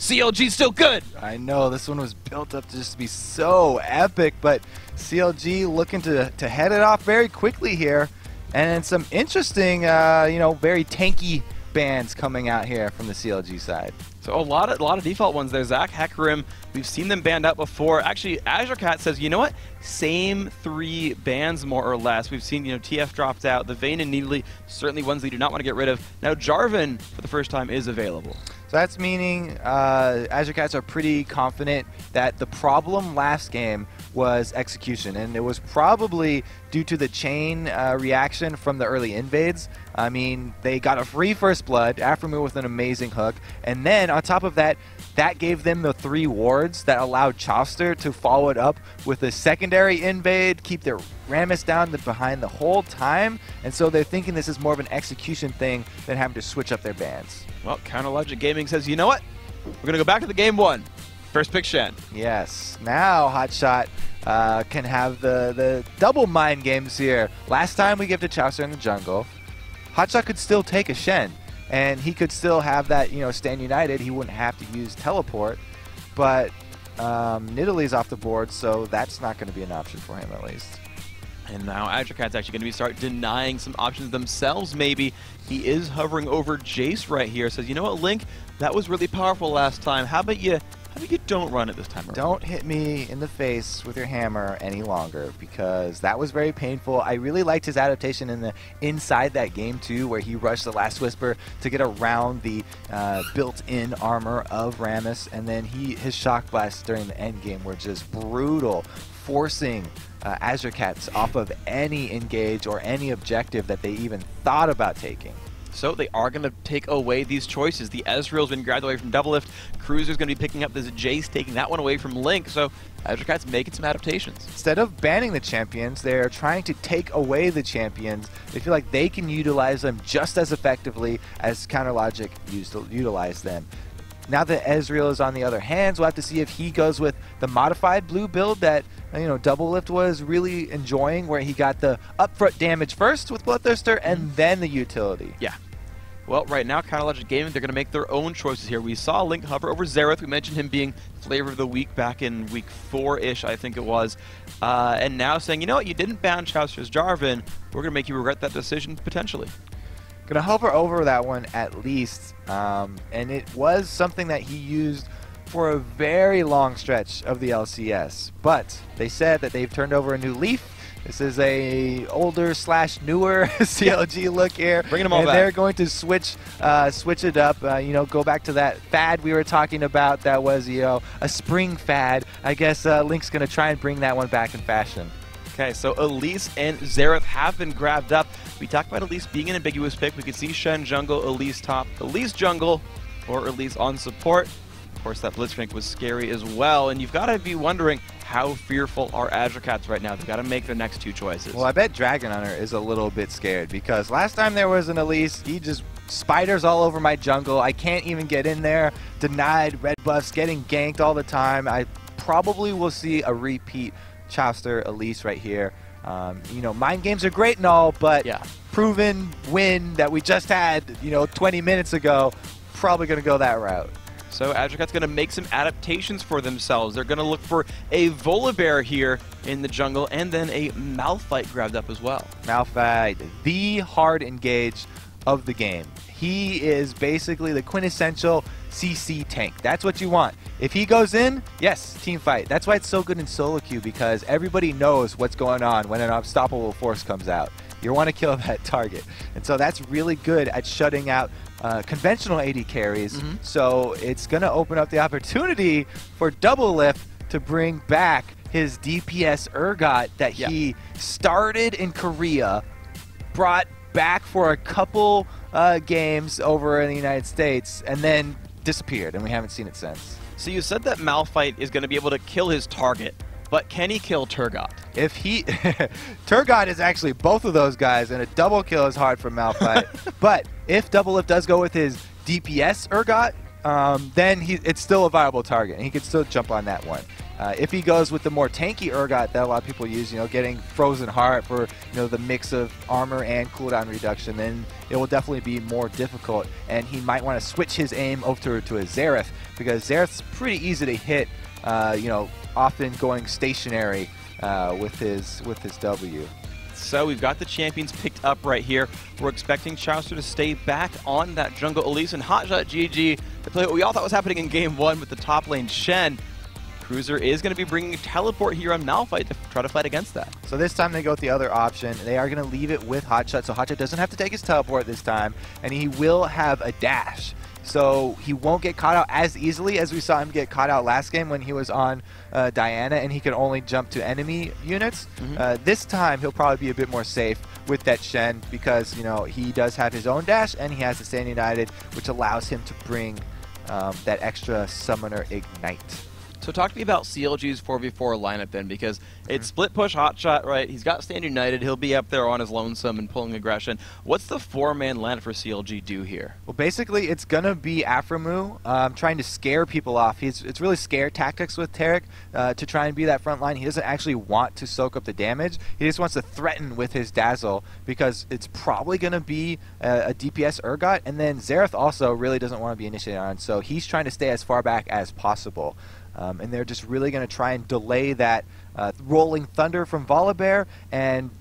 CLG's still good. I know, this one was built up to just be so epic, but CLG looking to head it off very quickly here. And some interesting, you know, very tanky bans coming out here from the CLG side. So a lot of default ones there. Zach, Hecarim, we've seen them banned out before. Actually, Azure Cat says, you know what? Same 3 bans more or less. We've seen, you know, TF dropped out. The Vayne and Needly, certainly ones they do not want to get rid of. Now Jarvan, for the first time, is available. So that's meaning Azure Cats are pretty confident that the problem last game was execution, and it was probably due to the chain reaction from the early invades. I mean, they got a free first blood, Afremu with an amazing hook, and then on top of that, that gave them the 3 wards that allowed Chauster to follow it up with a secondary invade, keep their Rammus down behind the whole time, and so they're thinking this is more of an execution thing than having to switch up their bans. Well, Counterlogic Gaming says, you know what? We're going to go back to the game 1. First pick Shen. Yes, now Hotshot can have the double mind games here. Last time we gave to Chaucer in the jungle, Hotshot could still take a Shen, and he could still have that, you know, stand united. He wouldn't have to use teleport, but Nidalee's off the board, so that's not going to be an option for him at least. And now Azure Cat's actually going to start denying some options themselves, maybe. He is hovering over Jace right here. Says, you know what, Link? That was really powerful last time. How about you don't run it this time around? Don't hit me in the face with your hammer any longer, because that was very painful. I really liked his adaptation in the inside that game too, where he rushed the Last Whisper to get around the built-in armor of Rammus, and then his shock blasts during the end game were just brutal, forcing Azure Cats off of any engage or any objective that they even thought about taking. So they are going to take away these choices. The Ezreal's been grabbed away from Doublelift. Cruiser's going to be picking up this Jace, taking that one away from Link. So Azure Cat's making some adaptations. Instead of banning the champions, they're trying to take away the champions. They feel like they can utilize them just as effectively as Counterlogic used to utilize them. Now that Ezreal is on the other hands, we'll have to see if he goes with the modified blue build that, you know, Doublelift was really enjoying, where he got the upfront damage first with Bloodthirster and then the utility. Yeah. Well, right now, Counterlogic Gaming, they're going to make their own choices here. We saw Link hover over Xerath. We mentioned him being Flavor of the Week back in week 4-ish, I think it was. And now saying, you know what, you didn't ban Chaucer's Jarvan. We're going to make you regret that decision, potentially. Gonna hover over that one at least, and it was something that he used for a very long stretch of the LCS, but they said that they've turned over a new leaf. This is a older / newer CLG look here. Bringing them all and back. They're going to switch it up, you know, go back to that fad we were talking about that was, you know, a spring fad. I guess Link's gonna try and bring that one back in fashion. Okay, so Elise and Xerath have been grabbed up. We talked about Elise being an ambiguous pick. We could see Shen jungle, Elise top, Elise jungle, or Elise on support. Of course, that Blitzcrank was scary as well. And you've got to be wondering, how fearful are Azure Cats right now? They've got to make their next 2 choices. Well, I bet Dragon Hunter is a little bit scared, because last time there was an Elise, he just spiders all over my jungle. I can't even get in there. Denied, red buffs, getting ganked all the time. I probably will see a repeat Chauster Elise right here. You know, mind games are great and all, but yeah, proven win that we just had, you know, 20 minutes ago, probably going to go that route. So Azure Cat's going to make some adaptations for themselves. They're going to look for a Volibear here in the jungle, and then a Malphite grabbed up as well. Malphite, the hard engage of the game. He is basically the quintessential CC tank. That's what you want. If he goes in, yes, team fight. That's why it's so good in solo queue, because everybody knows what's going on when an unstoppable force comes out. You want to kill that target. And so that's really good at shutting out conventional AD carries. So it's going to open up the opportunity for Doublelift to bring back his DPS Urgot that he started in Korea, brought back for a couple games over in the United States, and then disappeared, and we haven't seen it since. So you said that Malphite is going to be able to kill his target, but can he kill Turgot? If he... Turgot is actually both of those guys, and a double kill is hard for Malphite. But if Doublelift does go with his DPS Urgot, then it's still a viable target, and he could still jump on that one. If he goes with the more tanky Urgot that a lot of people use, getting Frozen Heart for the mix of armor and cooldown reduction, then it will definitely be more difficult. And he might want to switch his aim over to a Xerath, because Xerath's pretty easy to hit. Often going stationary with his W. So we've got the champions picked up right here. We're expecting Chauster to stay back on that jungle Elise and Hotshot GG to play what we all thought was happening in game 1 with the top lane Shen. Cruiser is going to be bringing a teleport here on Malphite to try to fight against that. So this time they go with the other option. They are going to leave it with Hotshot, so Hotshot doesn't have to take his teleport this time, and he will have a dash. So he won't get caught out as easily as we saw him get caught out last game when he was on Diana and he could only jump to enemy units. This time he'll probably be a bit more safe with that Shen, because he does have his own dash and he has the Stand United, which allows him to bring that extra Summoner Ignite. So talk to me about CLG's 4v4 lineup then, because it's split push Hotshot, right? He's got Stand United. He'll be up there on his lonesome and pulling aggression. What's the 4-man lineup for CLG do here? Well, basically, it's going to be Aphromoo trying to scare people off. It's really scare tactics with Taric to try and be that front line. He doesn't actually want to soak up the damage. He just wants to threaten with his Dazzle, because it's probably going to be a DPS Urgot. And then Xerath also really doesn't want to be initiated on, so he's trying to stay as far back as possible. And they're just really going to try and delay that rolling thunder from Volibear and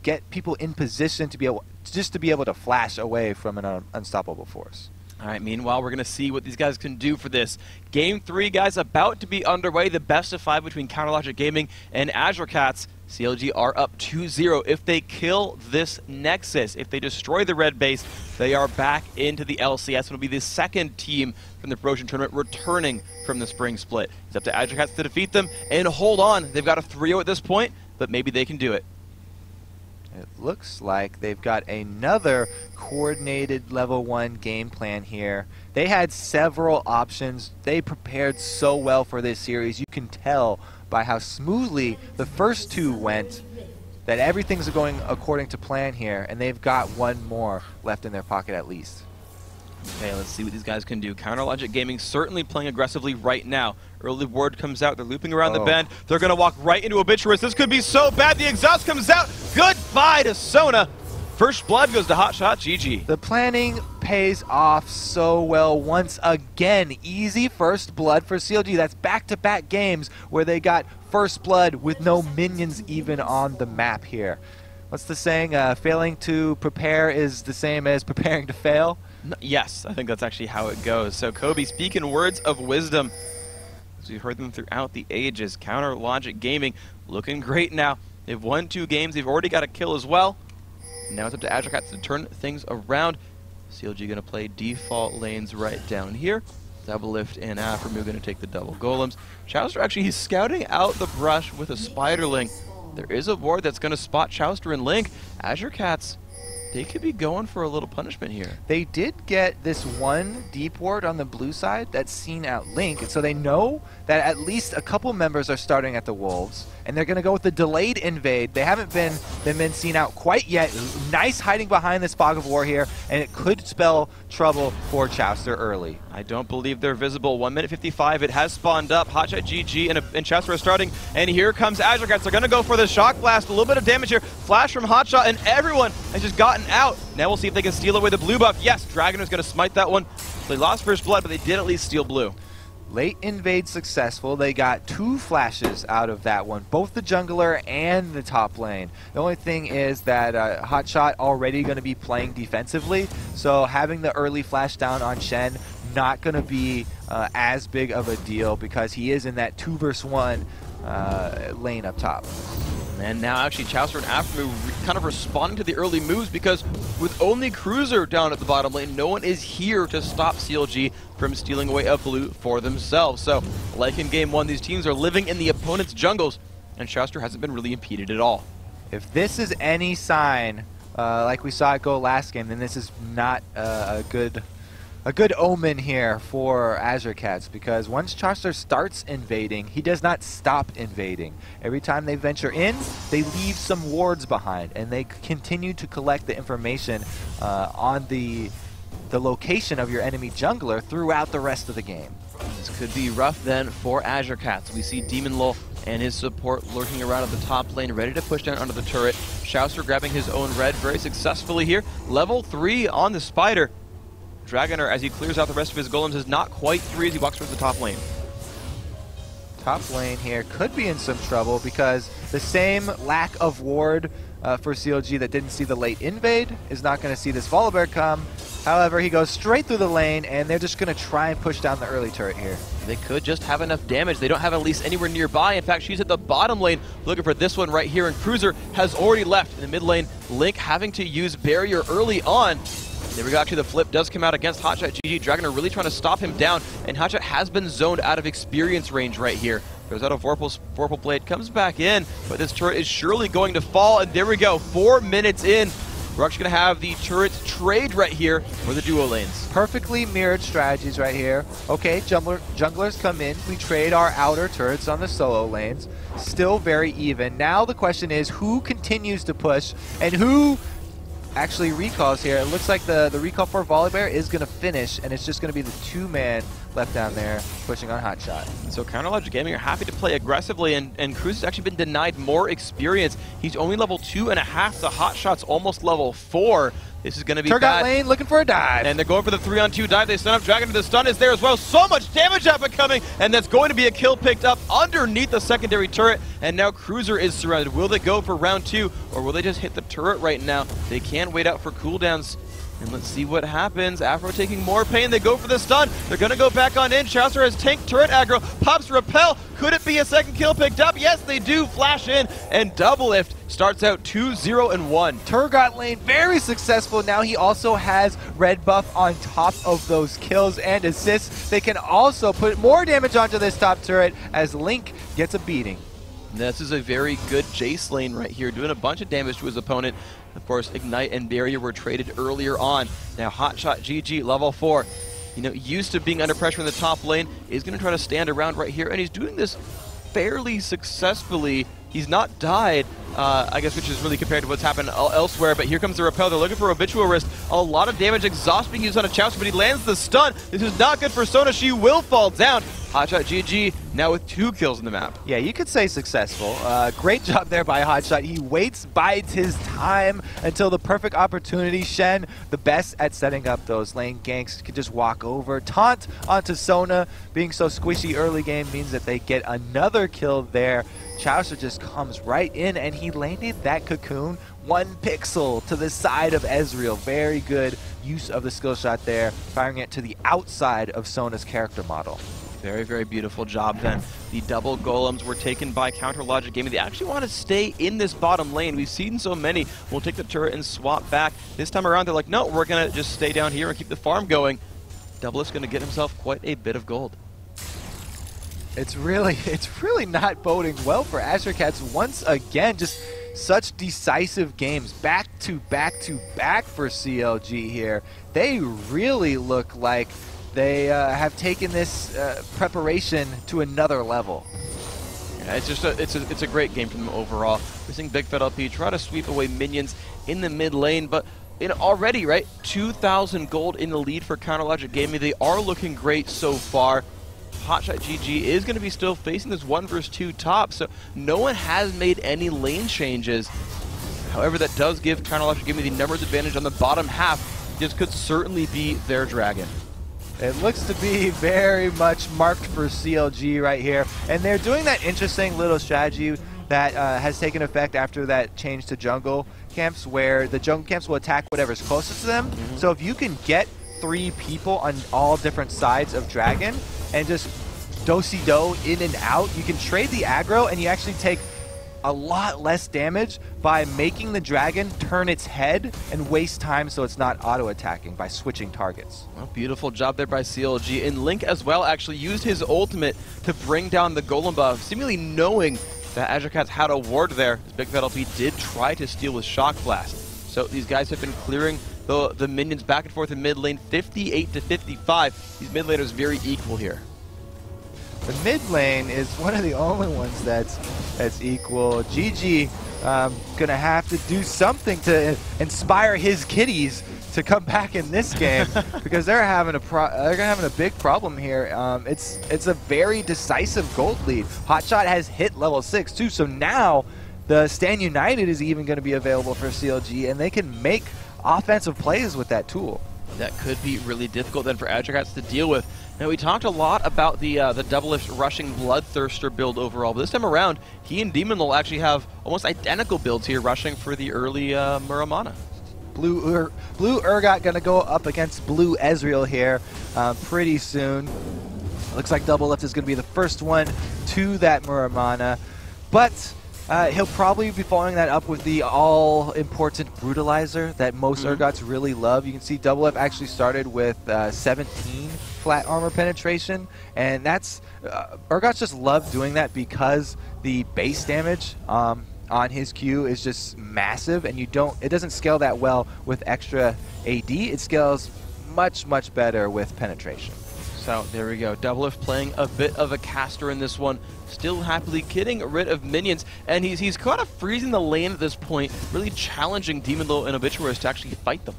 get people in position to be able to flash away from an unstoppable force. All right, meanwhile, we're going to see what these guys can do for this. Game 3, guys, about to be underway. The best of 5 between Counterlogic Gaming and Azure Cats. CLG are up 2-0. If they kill this Nexus, if they destroy the red base, they are back into the LCS. It'll be the second team from the promotion tournament returning from the spring split. It's up to Azure Cats to defeat them and hold on. They've got a 3-0 at this point, but maybe they can do it. It looks like they've got another coordinated level 1 game plan here. They had several options. They prepared so well for this series. You can tell by how smoothly the first 2 went that everything's going according to plan here, and they've got one more left in their pocket at least. Okay, let's see what these guys can do. Counterlogic Gaming certainly playing aggressively right now. Early word comes out. They're looping around the bend. They're going to walk right into Obituous. This could be so bad. The exhaust comes out. Goodbye to Sona. First blood goes to Hotshot GG. The planning pays off so well once again. Easy first blood for CLG. That's back-to-back games where they got first blood with no minions even on the map here. What's the saying? Failing to prepare is the same as preparing to fail? Yes, I think that's actually how it goes. So Kobe, speaking words of wisdom, as we've heard them throughout the ages, Counterlogic Gaming looking great now. They've won 2 games. They've already got a kill as well. Now it's up to Azure Cats to turn things around. CLG going to play default lanes right down here. Double Lift and Aphromoo going to take the double golems. Chauster actually, he's scouting out the brush with a Spiderling. There is a ward that's going to spot Chauster and Link. Azure Cats, they could be going for a little punishment here. They did get this one deep ward on the blue side that's seen out Link, and so they know that at least a couple members are starting at the Wolves, and they're going to go with the delayed invade. They haven't been seen out quite yet. Nice hiding behind this fog of war here, and it could spell trouble for Chauster early. I don't believe they're visible. 1 minute 55. It has spawned up. Hotshot GG and Chauster are starting, and here comes Azure Cats. They're going to go for the shock blast. A little bit of damage here. Flash from Hotshot, and everyone has just gotten out. Now we'll see if they can steal away the blue buff. Yes, Dragon is going to smite that one. They lost first blood, but they did at least steal blue. Late invade successful. They got 2 flashes out of that one, both the jungler and the top lane. The only thing is that Hotshot already going to be playing defensively, so having the early flash down on Shen not going to be as big of a deal, because he is in that 2 versus 1 lane up top. And now actually Chauster and Aphromoo kind of responding to the early moves, because with only Cruiser down at the bottom lane, no one is here to stop CLG from stealing away a blue for themselves. So, like in game 1, these teams are living in the opponent's jungles, and Chauster hasn't been really impeded at all. If this is any sign, like we saw it go last game, then this is not a good omen here for Azure Cats, because once Chaucer starts invading, he does not stop invading. Every time they venture in, they leave some wards behind, and they continue to collect the information on the location of your enemy jungler throughout the rest of the game. This could be rough then for Azure Cats. We see Demon Lol and his support lurking around at the top lane, ready to push down under the turret. Chaucer grabbing his own red very successfully here. Level 3 on the Spider. Dragoner, as he clears out the rest of his golems, is not quite 3 as he walks towards the top lane. Top lane here could be in some trouble because the same lack of ward for CLG that didn't see the late invade is not going to see this Volibear come. However, he goes straight through the lane, and they're just going to try and push down the early turret here. They could just have enough damage. They don't have Elise anywhere nearby. In fact, she's at the bottom lane looking for this one right here, and Cruiser has already left in the mid lane. Link having to use barrier early on. There we go. Actually, the flip does come out against Hotshot GG. Dragoner really trying to stop him down, and Hotshot has been zoned out of experience range right here. Goes out of Vorpal Blade, comes back in, but this turret is surely going to fall, and there we go. 4 minutes in. We're actually going to have the turrets trade right here for the duo lanes. Perfectly mirrored strategies right here. Okay, junglers come in. We trade our outer turrets on the solo lanes. Still very even. Now the question is who continues to push and who actually recalls here. It looks like the recall for Volibear is going to finish, and it's just going to be the 2-man left down there pushing on Hotshot. So Counterlogic Gaming are happy to play aggressively, and Cruz has actually been denied more experience. He's only level 2.5. The Hotshot's almost level 4. This is going to be Turgot lane looking for a dive. And they're going for the 3-on-2 dive. They stun up Dragon, the stun is there as well. So much damage up and coming, and that's going to be a kill picked up underneath the secondary turret. And now Cruiser is surrounded. Will they go for round 2, or will they just hit the turret right now? They can wait out for cooldowns. And let's see what happens. Afro taking more pain. They go for the stun. They're going to go back on in. Chaucer has tank turret aggro. Pops repel. Could it be a second kill picked up? Yes, they do. Flash in. And double lift starts out 2-0-1. Turgot lane very successful. Now he also has red buff on top of those kills and assists. They can also put more damage onto this top turret as Link gets a beating. This is a very good Jace lane right here, doing a bunch of damage to his opponent. Of course, Ignite and Barrier were traded earlier on. Now Hotshot GG, level 4. You know, used to being under pressure in the top lane, is going to try to stand around right here, and he's doing this fairly successfully. He's not died, I guess, which is really compared to what's happened elsewhere, but here comes the repel. They're looking for Habitual Wrist. A lot of damage, exhaust being used on a Chaucer, but he lands the stun. This is not good for Sona. She will fall down. Hotshot GG now with 2 kills in the map. Yeah, you could say successful. Great job there by Hotshot. He waits, bides his time until the perfect opportunity. Shen, the best at setting up those lane ganks, could just walk over. Taunt onto Sona. Being so squishy early game means that they get another kill there. Chaucer just comes right in, and he landed that cocoon 1 pixel to the side of Ezreal. Very good use of the skill shot there, firing it to the outside of Sona's character model. Very, very beautiful job then. The double golems were taken by Counterlogic Gaming. They actually want to stay in this bottom lane. We've seen so many. We'll take the turret and swap back. This time around, they're like, no, we're going to just stay down here and keep the farm going. Double's going to get himself quite a bit of gold. It's really not boding well for Azure Cats once again. Just such decisive games, back to back to back for CLG here. They really look like they have taken this preparation to another level. Yeah, it's a great game from them overall. We're seeing Big Fat LP try to sweep away minions in the mid lane, but already, right, 2,000 gold in the lead for Counterlogic Gaming. They are looking great so far. Hotshot GG is going to be still facing this 1 versus 2 top, so no one has made any lane changes. However, that does give Counterlogic Gaming the numbers advantage on the bottom half. This could certainly be their dragon. It looks to be very much marked for CLG right here, and they're doing that interesting little strategy that has taken effect after that change to jungle camps, where the jungle camps will attack whatever's closest to them. So if you can get 3 people on all different sides of dragon and just do-si-do in and out, you can trade the aggro, and you actually take a lot less damage by making the dragon turn its head and waste time so it's not auto-attacking by switching targets. Well, beautiful job there by CLG. And Link as well actually used his ultimate to bring down the golem buff, seemingly knowing that Azure Cats had a ward there. As Big Fat LP did try to steal with Shock Blast. So these guys have been clearing the minions back and forth in mid lane, 58 to 55. These mid laners very equal here. The mid lane is one of the only ones that's equal. GG gonna have to do something to inspire his kiddies to come back in this game because they're having a big problem here. It's a very decisive gold lead. Hotshot has hit level 6 too, so now the Stand United is even going to be available for CLG, and they can make offensive plays with that tool. That could be really difficult then for Azure Cats to deal with. Now, we talked a lot about the Doublelift rushing Bloodthirster build overall, but this time around, he and Demon will actually have almost identical builds here, rushing for the early Muramana. Blue Urgot going to go up against Blue Ezreal here pretty soon. Looks like Doublelift is going to be the first one to that Muramana, but he'll probably be following that up with the all-important Brutalizer that most Urgots really love. You can see Doublelift actually started with 17 flat armor penetration, and that's Urgots just love doing that because the base damage on his Q is just massive, and it doesn't scale that well with extra AD. It scales much better with penetration. So there we go. Doublelift playing a bit of a caster in this one, still happily getting rid of minions, and he's kind of freezing the lane at this point, really challenging Demon Lil and Obituaries to actually fight them.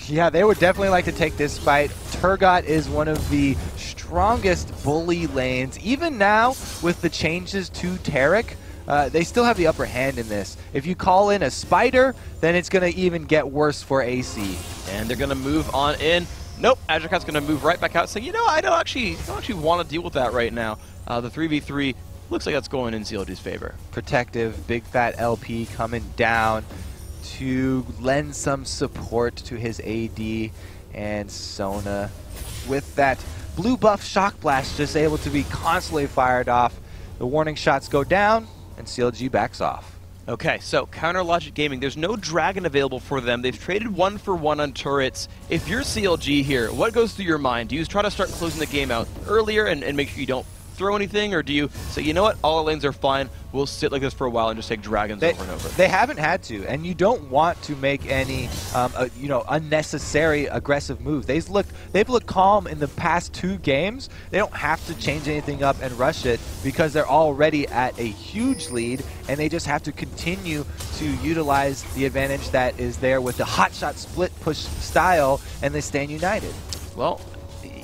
Yeah, they would definitely like to take this fight. Turgot is one of the strongest bully lanes. Even now, with the changes to Taric, they still have the upper hand in this. If you call in a Spider, then it's going to even get worse for AC. And they're going to move on in. Nope, Azure Cat's going to move right back out, saying, you know, I don't actually want to deal with that right now. The 3v3 looks like that's going in CLG's favor. Protective, big fat LP coming down to lend some support to his AD, and Sona with that blue buff Shock Blast just able to be constantly fired off. The warning shots go down, and CLG backs off. Okay, so Counter Logic Gaming, there's no Dragon available for them. They've traded 1-for-1 on turrets. If you're CLG here, what goes through your mind? Do you try to start closing the game out earlier and make sure you don't throw anything, or do you say, you know what, all our lanes are fine, we'll sit like this for a while and just take dragons over and over? They haven't had to, and you don't want to make any unnecessary aggressive moves. They've looked calm in the past 2 games. They don't have to change anything up and rush it because they're already at a huge lead, and they just have to continue to utilize the advantage that is there with the hotshot split push style and they stand united. Well,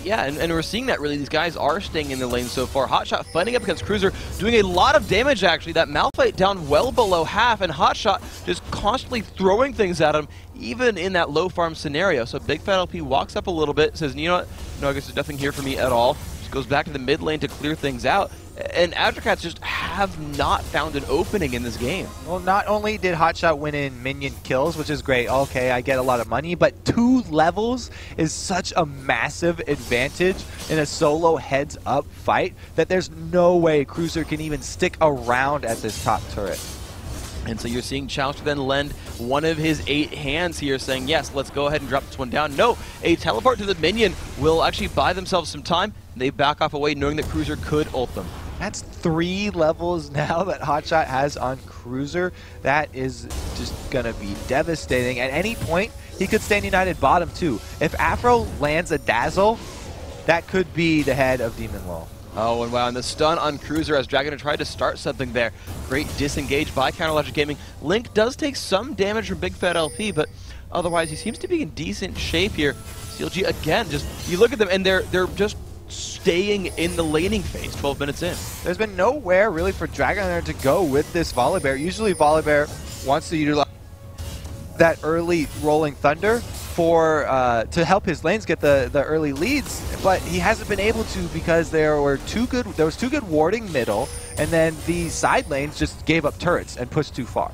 yeah, and we're seeing that really. These guys are staying in the lane so far. Hotshot fighting up against Cruiser, doing a lot of damage actually. That Malphite down well below half, and Hotshot just constantly throwing things at him, even in that low farm scenario. So Big Fat LP walks up a little bit, says, you know what, no, I guess there's nothing here for me at all. Just goes back to the mid lane to clear things out. And Azure Cats just have not found an opening in this game. Well, not only did Hotshot win in minion kills, which is great, okay, I get a lot of money, but 2 levels is such a massive advantage in a solo heads-up fight that there's no way Cruiser can even stick around at this top turret. And so you're seeing Chowster then lend one of his 8 hands here, saying, yes, let's go ahead and drop this one down. No, a teleport to the minion will actually buy themselves some time. They back off away, knowing that Cruiser could ult them. That's 3 levels now that Hotshot has on Cruiser. That is just going to be devastating. At any point, he could stand united bottom too. If Afro lands a Dazzle, that could be the head of Demon Lil. Oh, and wow, and the stun on Cruiser as Dragon tried to start something there. Great disengage by Counter Logic Gaming. Link does take some damage from Big Fat LP, but otherwise he seems to be in decent shape here. CLG, again, just, you look at them and they're just staying in the laning phase 12 minutes in. There's been nowhere really for Dragon to go with this Volibear. Usually Volibear wants to utilize that early rolling thunder for to help his lanes get the early leads, but he hasn't been able to because there was too good warding middle, and then the side lanes just gave up turrets and pushed too far.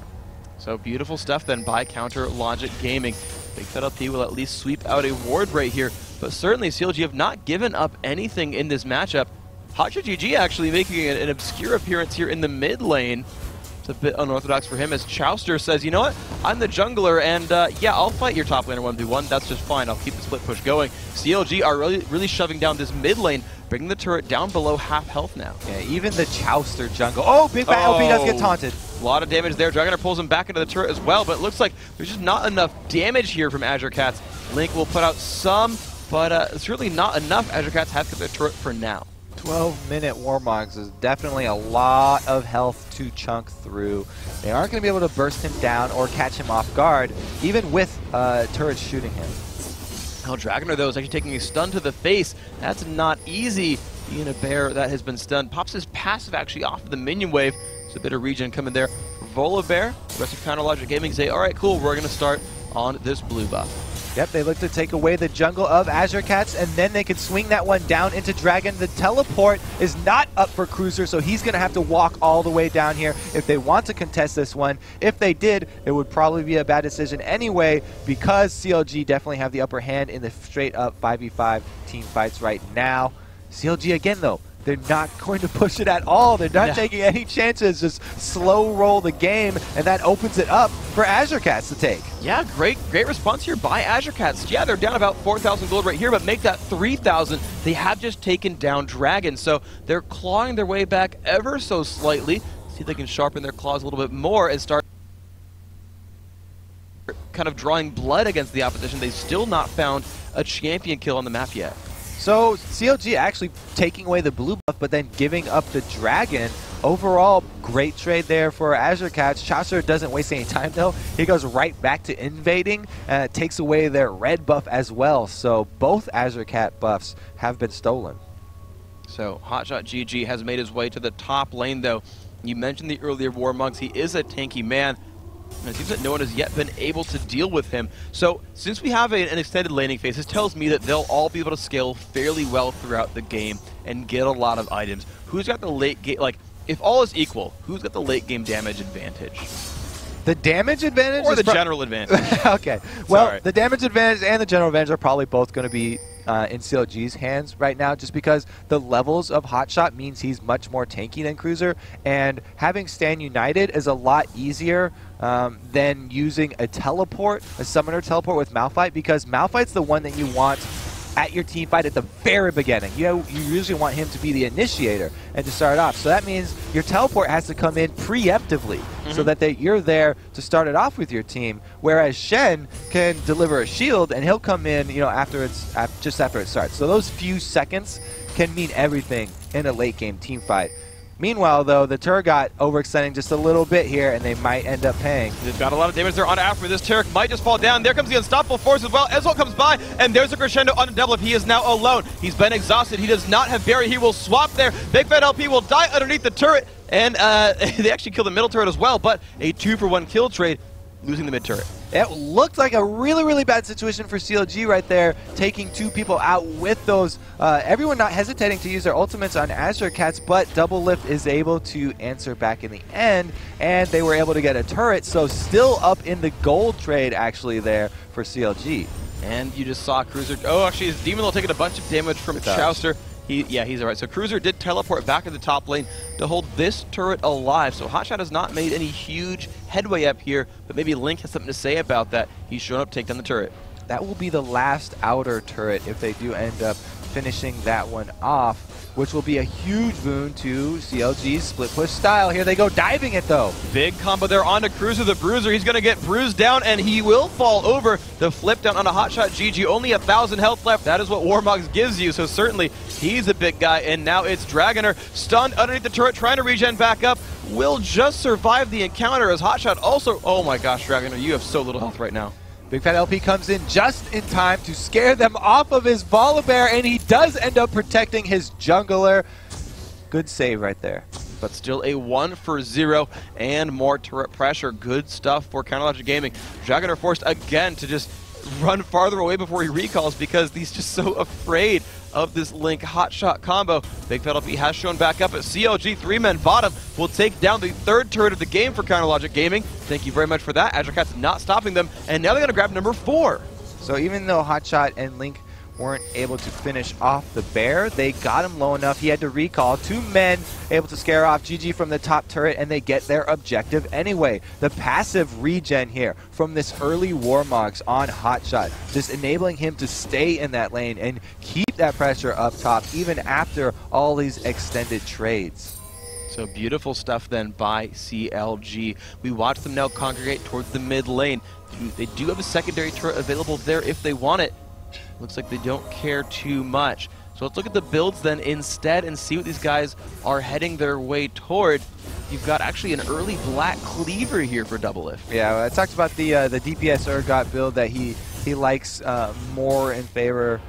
So beautiful stuff then by Counter Logic Gaming. Big Fat LP will at least sweep out a ward right here, but certainly CLG have not given up anything in this matchup. Hotshot GG actually making an obscure appearance here in the mid lane. It's a bit unorthodox for him as Chowster says, you know what, I'm the jungler, and yeah, I'll fight your top laner 1v1, that's just fine, I'll keep the split push going. CLG are really shoving down this mid lane, bringing the turret down below half health now. Yeah, even the Chowster jungle. Oh, Big Fat LP does get taunted. A lot of damage there. Dragonair pulls him back into the turret as well, but it looks like there's just not enough damage here from Azure Cats. Link will put out some, but it's really not enough. Azure Cats have to get their turret for now. 12-minute Warmogs is definitely a lot of health to chunk through. They aren't going to be able to burst him down or catch him off guard, even with turrets shooting him. Oh, Dragoner, though, is actually taking a stun to the face. That's not easy. Being a bear that has been stunned. Pops his passive actually off of the minion wave. There's a bit of regen coming there. Volibear, the rest of Counterlogic Gaming say, all right, cool, we're going to start on this blue buff. Yep, they look to take away the jungle of Azure Cats, and then they can swing that one down into Dragon. The teleport is not up for Cruiser, so he's going to have to walk all the way down here if they want to contest this one. If they did, it would probably be a bad decision anyway, because CLG definitely have the upper hand in the straight-up 5v5 team fights right now. CLG, again, though, they're not going to push it at all. They're not taking any chances. Just slow roll the game, and that opens it up for Azure Cats to take. Yeah, great response here by Azure Cats. Yeah, they're down about 4,000 gold right here, but make that 3,000. They have just taken down Dragon, so they're clawing their way back ever so slightly. See if they can sharpen their claws a little bit more and start kind of drawing blood against the opposition. They've still not found a champion kill on the map yet. So CLG actually taking away the blue buff, but then giving up the Dragon. Overall, great trade there for Azure Cats. Chaucer doesn't waste any time, though. He goes right back to invading, and it takes away their red buff as well. So both Azure Cat buffs have been stolen. So Hotshot GG has made his way to the top lane, though. You mentioned the earlier Warmogs. He is a tanky man. And it seems that no one has yet been able to deal with him. So since we have an extended laning phase, this tells me that they'll all be able to scale fairly well throughout the game and get a lot of items. Who's got the late game, like, if all is equal, who's got the late game damage advantage? The damage advantage? Or the general advantage? Okay. Well, Sorry. The damage advantage and the general advantage are probably both going to be in CLG's hands right now, just because the levels of Hotshot means he's much more tanky than Cruiser, and having Stand United is a lot easier than using a teleport, a summoner teleport with Malphite, because Malphite's the one that you want at your team fight at the very beginning. You usually want him to be the initiator and to start off. So that means your teleport has to come in preemptively so that you're there to start it off with your team. Whereas Shen can deliver a shield and he'll come in, just after it starts. So those few seconds can mean everything in a late game team fight. Meanwhile, though, the turret got overextending just a little bit here, and they might end up paying. They've got a lot of damage there on Afro. This turret might just fall down. There comes the Unstoppable Force as well. Ezreal comes by, and there's a crescendo on a double up. He is now alone. He's been exhausted. He does not have Barry. He will swap there. Big Fat LP will die underneath the turret, and they actually kill the middle turret as well, but a 2-for-1 kill trade, losing the mid turret. It looked like a really, really bad situation for CLG right there, taking two people out with those. Everyone not hesitating to use their ultimates on Azure Cats, but Double Lift is able to answer back in the end, and they were able to get a turret, so still up in the gold trade actually there for CLG. And you just saw Cruiser. Oh, actually, his Demon Lord taking a bunch of damage from Chaucer. He's all right. So Cruiser did teleport back to the top lane to hold this turret alive. So Hotshot has not made any huge headway up here, but maybe Link has something to say about that. He's shown up to take down the turret. That will be the last outer turret if they do end up finishing that one off, which will be a huge boon to CLG's split push style. Here they go diving it, though. Big combo there onto Cruiser the Bruiser. He's going to get bruised down, and he will fall over. The flip down on a Hotshot GG. Only 1,000 health left. That is what Warmogs gives you, so certainly he's a big guy. And now it's Dragoner stunned underneath the turret, trying to regen back up. Will just survive the encounter as Hotshot also... Oh my gosh, Dragoner, you have so little health right now. Big Fat LP comes in just in time to scare them off of his Volibear, and he does end up protecting his jungler. Good save right there. But still a 1-for-0 and more turret pressure. Good stuff for Counterlogic Gaming. Dragoner forced again to just run farther away before he recalls because he's just so afraid of this Link Hotshot combo. Big Fat LP has shown back up at CLG. 3-men bottom will take down the third turret of the game for Counterlogic Gaming. Thank you very much for that. Azure Cat's not stopping them, and now they're going to grab number 4. So even though Hotshot and Link weren't able to finish off the bear, they got him low enough. He had to recall. 2 men able to scare off GG from the top turret, and they get their objective anyway. The passive regen here from this early Warmogs on Hotshot, just enabling him to stay in that lane and keep that pressure up top even after all these extended trades. So beautiful stuff then by CLG. We watch them now congregate towards the mid lane. They do have a secondary turret available there if they want it. Looks like they don't care too much. So let's look at the builds then instead and see what these guys are heading their way toward. You've got actually an early Black Cleaver here for Double Lift. Yeah, I talked about the DPS Urgot build that he likes more in favor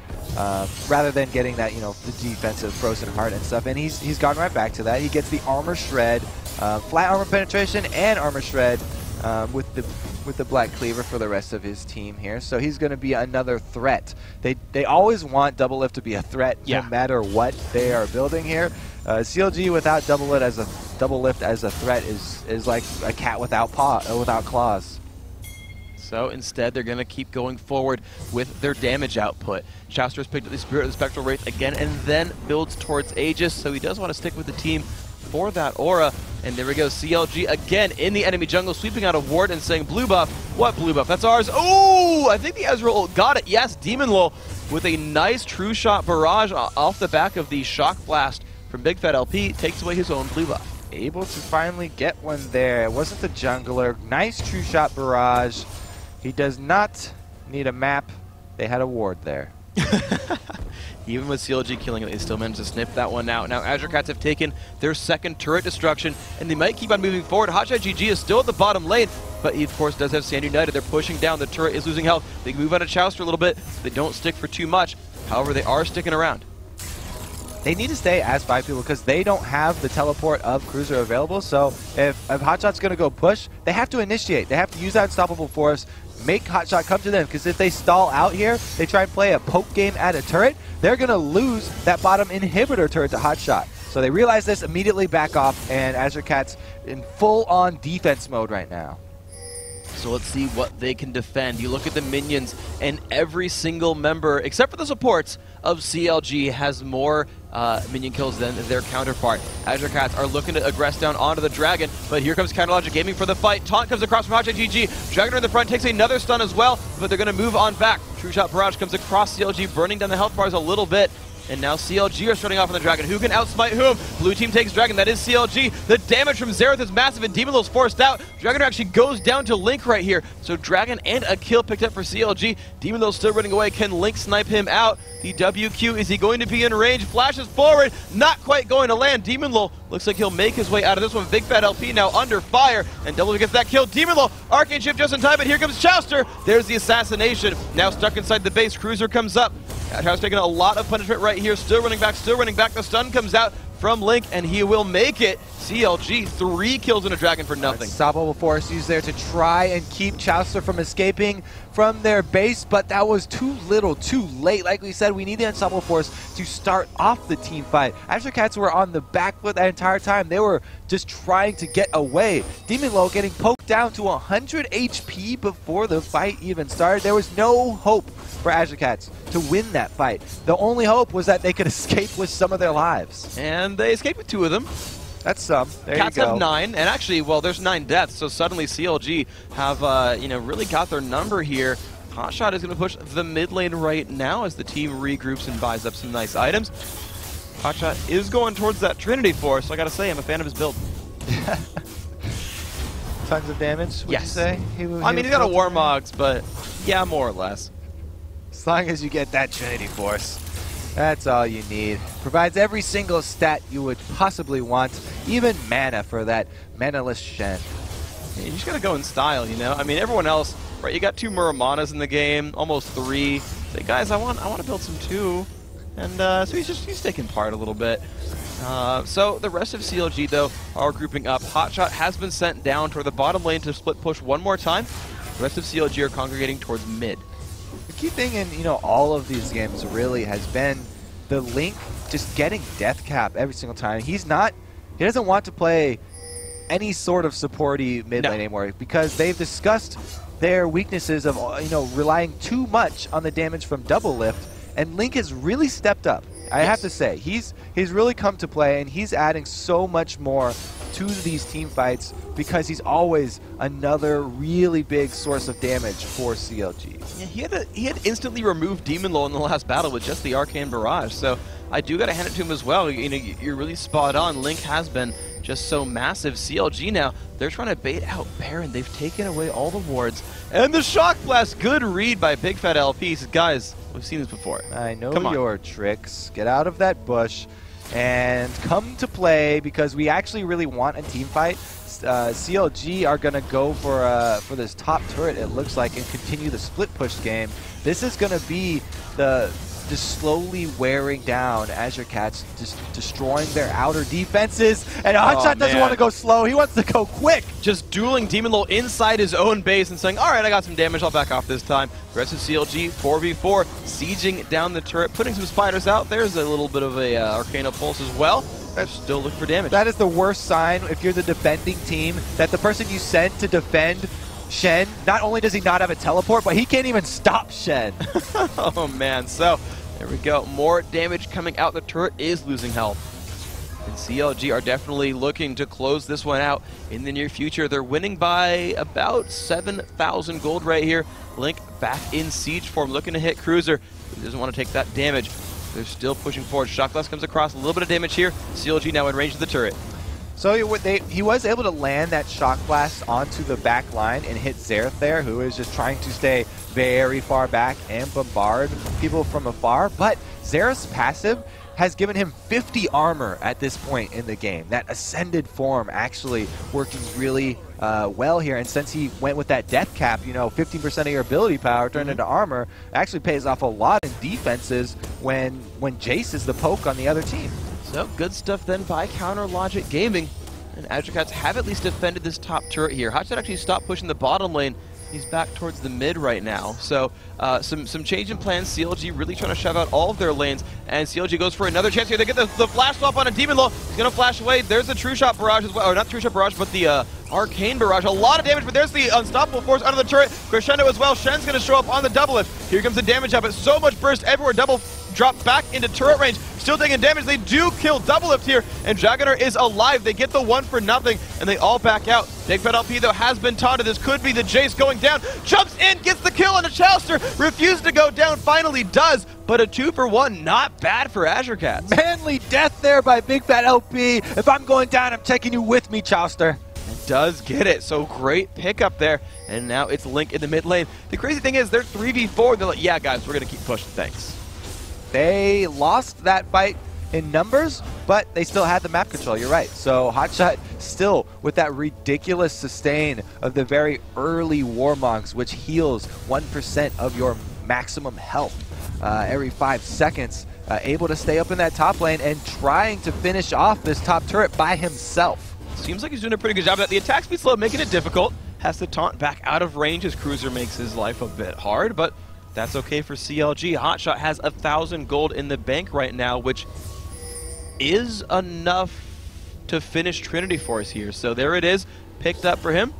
rather than getting that, you know, the defensive Frozen Heart and stuff. And he's gone right back to that. He gets the Armor Shred, flat armor penetration, and Armor Shred with the Black Cleaver for the rest of his team here. So he's going to be another threat. They always want Double Lift to be a threat no matter what they are building here. CLG without Double Lift as a threat is like a cat without claws. So instead, they're going to keep going forward with their damage output. Chauster's picked up the Spirit of the Spectral Wraith again and then builds towards Aegis, so he does want to stick with the team for that aura. And there we go, CLG again in the enemy jungle, sweeping out a ward and saying, blue buff. What blue buff? That's ours. Oh, I think the Azure got it. Yes, Demon Lul with a nice true shot barrage off the back of the Shock Blast from Big Fat LP, takes away his own blue buff. Able to finally get one there. It wasn't the jungler. Nice true shot barrage. He does not need a map. They had a ward there. Even with CLG killing it, they still managed to sniff that one out. Now Azure Cats have taken their second turret destruction, and they might keep on moving forward. Hotshot GG is still at the bottom lane, but he of course does have Sand United. They're pushing down. The turret is losing health. They move out of Chauster a little bit. They don't stick for too much. However, they are sticking around. They need to stay as 5 people because they don't have the teleport of Cruiser available. So if Hotshot's going to go push, they have to initiate. They have to use that Unstoppable Force, make Hotshot come to them, because if they stall out here, they try and play a poke game at a turret, they're going to lose that bottom inhibitor turret to Hotshot. So they realize this, immediately back off, and Azure Cats in full-on defense mode right now. So let's see what they can defend. You look at the minions, and every single member, except for the supports, of CLG has more minion kills than their counterpart. Azure Cats are looking to aggress down onto the Dragon, but here comes Counterlogic Gaming for the fight. Taunt comes across from Hotshot GG. Dragon in the front takes another stun as well, but they're going to move on back. True Shot Barrage comes across CLG, burning down the health bars a little bit. And now CLG are starting off on the Dragon. Who can outsmite whom? Blue team takes Dragon. That is CLG. The damage from Xerath is massive, and Demon Lul's forced out. Dragon actually goes down to Link right here. So Dragon and a kill picked up for CLG. Demon Lul still running away. Can Link snipe him out? The WQ, is he going to be in range? Flashes forward. Not quite going to land. Demon Lul looks like he'll make his way out of this one. Big Fat LP now under fire. And Double gets that kill. Demon Lul, Arcane Shift just in time, but here comes Chauster. There's the assassination. Now stuck inside the base. Cruiser comes up. Chauster's taking a lot of punishment right here. Still running back, still running back. The stun comes out from Link, and he will make it. CLG, 3 kills in a Dragon for nothing. Unstoppable Force used there to try and keep Chauster from escaping from their base, but that was too little, too late. Like we said, we need the Unstoppable Force to start off the team fight. Azure Cats were on the back foot that entire time. They were just trying to get away. Demon Lul getting poked down to 100 HP before the fight even started. There was no hope for Azure Cats to win that fight. The only hope was that they could escape with some of their lives. And they escaped with 2 of them. That's some. There Cats you go. have 9, and actually, well, there's 9 deaths, so suddenly CLG have, really got their number here. Hotshot is going to push the mid lane right now as the team regroups and buys up some nice items. Hotshot is going towards that Trinity Force, so I gotta say, I'm a fan of his build. Tons of damage, would you say? I mean, he got a Warmogs, but yeah, more or less. As long as you get that Trinity Force, that's all you need. Provides every single stat you would possibly want, even mana for that mana-less Shen. Yeah, you just gotta go in style, you know? I mean, everyone else, right, you got 2 Muramanas in the game, almost 3. Say, guys, I want to build some too. And so he's taking part a little bit. So the rest of CLG, though, are grouping up. Hotshot has been sent down toward the bottom lane to split push one more time. The rest of CLG are congregating towards mid. The key thing in all of these games really has been the Link just getting death cap every single time. He doesn't want to play any sort of supporty mid lane anymore because they've discussed their weaknesses of relying too much on the damage from Double Lift, and Link has really stepped up. I have to say, he's really come to play, and he's adding so much more to these team fights because he's always another really big source of damage for CLG. Yeah, he had instantly removed Demon Lul in the last battle with just the Arcane Barrage, so I do gotta hand it to him as well. You're really spot on. Link has been just so massive. CLG now, they're trying to bait out Baron. They've taken away all the wards. And the Shock Blast, good read by Big Fat LP. He says, guys, we've seen this before. I know your tricks. Get out of that bush and come to play, because we actually really want a team fight. CLG are going to go for this top turret, it looks like, and continue the split push game. This is going to be just slowly wearing down Azure Cats, just destroying their outer defenses. And Hotshot doesn't want to go slow, he wants to go quick. Just dueling Demon Lol inside his own base and saying, all right, I got some damage, I'll back off this time. The rest of CLG, 4v4, sieging down the turret, putting some spiders out. There's a little bit of a Arcana Pulse as well. They're still looking for damage. That is the worst sign if you're the defending team, that the person you sent to defend Shen, not only does he not have a teleport, but he can't even stop Shen. Oh man, so there we go. More damage coming out. The turret is losing health. And CLG are definitely looking to close this one out in the near future. They're winning by about 7,000 gold right here. Link back in siege form, looking to hit Cruiser. He doesn't want to take that damage. They're still pushing forward. Shock Blast comes across, a little bit of damage here. CLG now in range of the turret. So he was able to land that Shock Blast onto the back line and hit Xerath there, who is just trying to stay very far back and bombard people from afar. But Xerath's passive has given him 50 armor at this point in the game. That Ascended form actually working really well here. And since he went with that death cap, 15% of your ability power turned into armor, actually pays off a lot in defenses when Jace is the poke on the other team. So good stuff then by Counter Logic Gaming. And Azure Cats have at least defended this top turret here. Hotshot actually stopped pushing the bottom lane. He's back towards the mid right now. So some change in plans. CLG really trying to shove out all of their lanes. And CLG goes for another chance here. They get the flash swap on a Demon Lol. He's going to flash away. There's the True Shot Barrage as well. Or not True Shot Barrage, but the Arcane Barrage. A lot of damage, but there's the Unstoppable Force out of the turret. Crescendo as well. Shen's going to show up on the double lift. Here comes the damage up. It's so much burst everywhere. Double drop back into turret range. Still taking damage. They do kill double lift here, and Jaggernaut is alive. They get the one for nothing, and they all back out. Big Fat LP, though, has been taunted. This could be the Jace going down. Jumps in, gets the kill on a Chalister. Refused to go down, finally does, but a 2-for-1, not bad for Azure Cats. Manly death there by Big Fat LP. If I'm going down, I'm taking you with me, Chalister. Does get it, so great pickup there, and now it's Link in the mid lane. The crazy thing is they're 3v4. They're like, yeah, guys, we're going to keep pushing, thanks. They lost that fight in numbers, but they still had the map control, you're right. So Hotshot still with that ridiculous sustain of the very early Warmonks, which heals 1% of your maximum health every 5 seconds, able to stay up in that top lane and trying to finish off this top turret by himself. Seems like he's doing a pretty good job of that. The attack speed slow, making it difficult. Has to taunt back out of range as Cruiser makes his life a bit hard, but that's okay for CLG. Hotshot has 1,000 gold in the bank right now, which is enough to finish Trinity Force here. So there it is, picked up for him.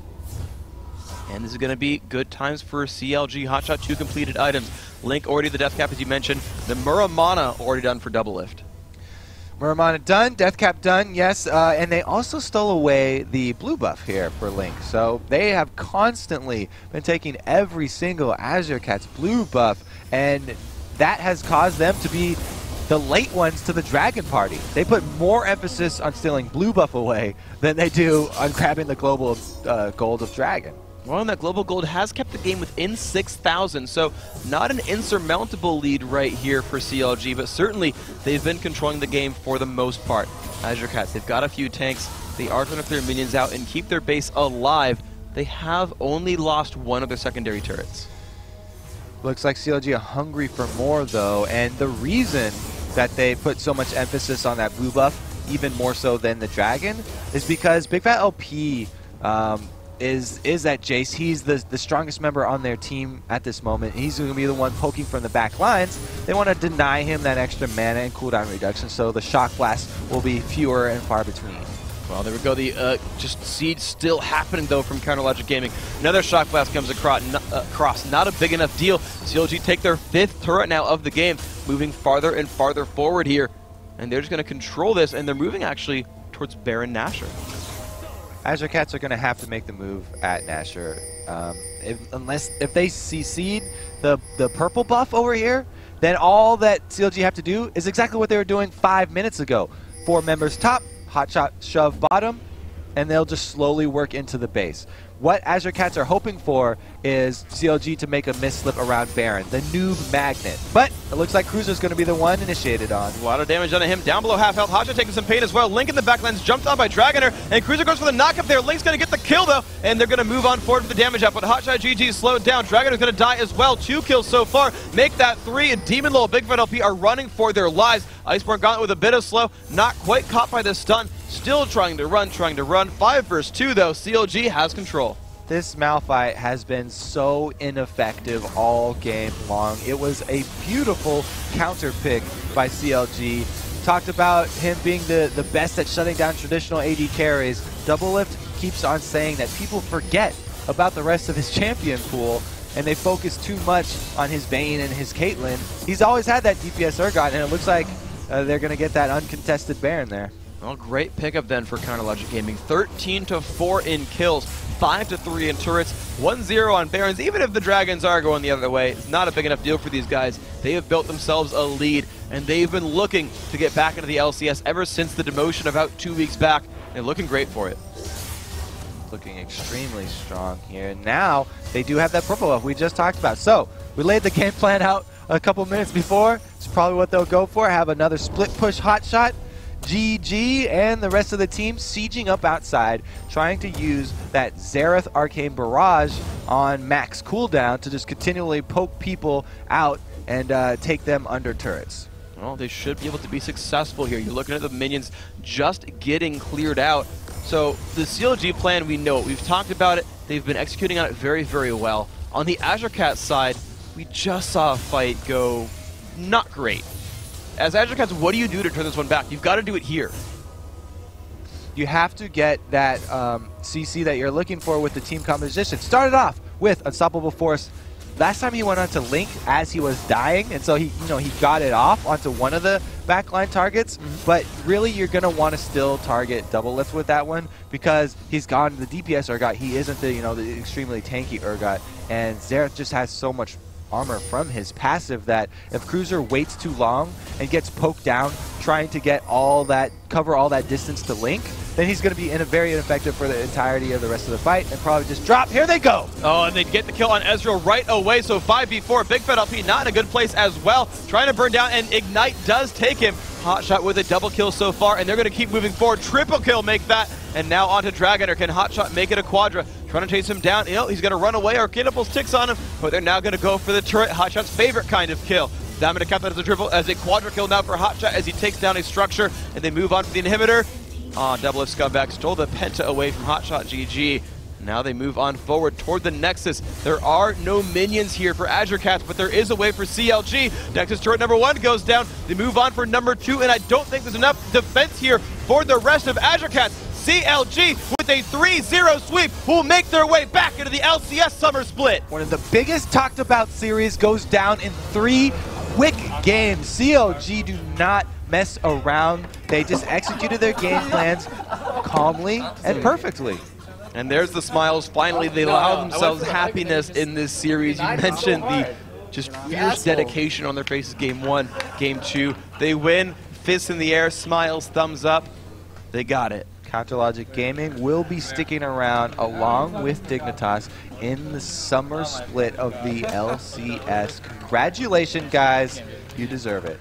And this is going to be good times for CLG. Hotshot, 2 completed items. Link already the death cap, as you mentioned. The Muramana already done for double lift. Muramana done, death cap done, yes, and they also stole away the blue buff here for Link. So they have constantly been taking every single Azure Cats blue buff, and that has caused them to be the late ones to the Dragon Party. They put more emphasis on stealing blue buff away than they do on grabbing the global gold of Dragon. Well, and that global gold has kept the game within 6,000, so not an insurmountable lead right here for CLG, but certainly they've been controlling the game for the most part. Azure Cats, they've got a few tanks, they are trying to clear minions out and keep their base alive. They have only lost one of their secondary turrets. Looks like CLG are hungry for more, though, and the reason that they put so much emphasis on that blue buff, even more so than the Dragon, is because Big Fat LP is that Jace. He's the strongest member on their team at this moment. He's going to be the one poking from the back lines. They want to deny him that extra mana and cooldown reduction, so the Shock Blast will be fewer and far between. Well, there we go. The just siege still happening, though, from Counter Logic Gaming. Another Shock Blast comes across. Not a big enough deal. CLG take their 5th turret now of the game, moving farther and farther forward here. And they're just going to control this, and they're moving actually towards Baron Nashor. Azure Cats are going to have to make the move at Nashor. If they CC'd the purple buff over here, then all that CLG have to do is exactly what they were doing 5 minutes ago. 4 members top, Hotshot shove bottom, and they'll just slowly work into the base. what Azure Cats are hoping for is CLG to make a misslip around Baron, the noob magnet. But it looks like Cruiser's going to be the one initiated on. A lot of damage done to him. Down below half health. Hotshot taking some pain as well. Link in the backlands jumped on by Dragoner, and Cruiser goes for the knock up there. Link's going to get the kill though, and they're going to move on forward with the damage up. But Hotshot GG slowed down. Dragoner's going to die as well. 2 kills so far. Make that 3. And Demon Lowell, Big Fat LP are running for their lives. Iceborne Gauntlet with a bit of slow. Not quite caught by the stun. Still trying to run. 5 versus 2 though. CLG has control. This Malphite has been so ineffective all game long. It was a beautiful counter pick by CLG. Talked about him being the best at shutting down traditional AD carries. Doublelift keeps on saying that people forget about the rest of his champion pool and they focus too much on his Vayne and his Caitlyn. He's always had that DPS Urgot, and it looks like they're going to get that uncontested Baron there. Well, great pickup then for Counterlogic Gaming. 13-4 in kills, 5-3 in turrets, 1-0 on Barons. Even if the Dragons are going the other way, it's not a big enough deal for these guys. They have built themselves a lead, and they've been looking to get back into the LCS ever since the demotion about 2 weeks back. They're looking great for it. Looking extremely strong here. Now, they do have that purple buff we just talked about. So, we laid the game plan out a couple minutes before. It's probably what they'll go for. Have another split push Hotshot. GG and the rest of the team sieging up outside, trying to use that Xerath Arcane Barrage on max cooldown to just continually poke people out and take them under turrets. Well, they should be able to be successful here. You're looking at the minions just getting cleared out. So the CLG plan, we know it. We've talked about it. They've been executing on it very, very well. On the Azure Cat side, we just saw a fight go not great. As Azure Cats, what do you do to turn this one back? You've got to do it here. You have to get that CC that you're looking for with the team composition. Started off with Unstoppable Force. Last time he went onto Link as he was dying, and so he got it off onto one of the backline targets. But really, you're gonna want to still target Doublelift with that one because he's gone the DPS Urgot. He isn't the the extremely tanky Urgot, and Xerath just has so much armor from his passive that if Cruiser waits too long and gets poked down trying to get cover all that distance to Link, then he's going to be very ineffective for the entirety of the rest of the fight and probably just drop. Here they go! Oh, and they get the kill on Ezreal right away, so 5v4. Big Fat LP not in a good place as well. Trying to burn down, and Ignite does take him. Hotshot with a double kill so far, and they're going to keep moving forward. Triple kill make that, and now onto Dragoner. Can Hotshot make it a quadra? Trying to chase him down. He's going to run away. Arcanibal's ticks on him, but they're now going to go for the turret. Hotshot's favorite kind of kill. I'm going to count that as a quadra kill now for Hotshot as he takes down a structure, and they move on for the inhibitor. Doublelift Scumbag stole the Penta away from Hotshot. GG. Now they move on forward toward the Nexus. There are no minions here for Azure Cats, but there is a way for CLG. Nexus turret number 1 goes down. They move on for number 2, and I don't think there's enough defense here for the rest of Azure Cats. CLG with a 3-0 sweep will make their way back into the LCS Summer Split. One of the biggest talked about series goes down in 3 quick games. CLG do not mess around. They just executed their game plans calmly and perfectly. And there's the smiles. Finally, they allow themselves happiness in this series. You mentioned the just fierce dedication on their faces. Game 1, Game 2. They win. Fists in the air, smiles, thumbs up. They got it. Counterlogic Gaming will be sticking around along with Dignitas in the summer split of the LCS. Congratulations, guys. You deserve it.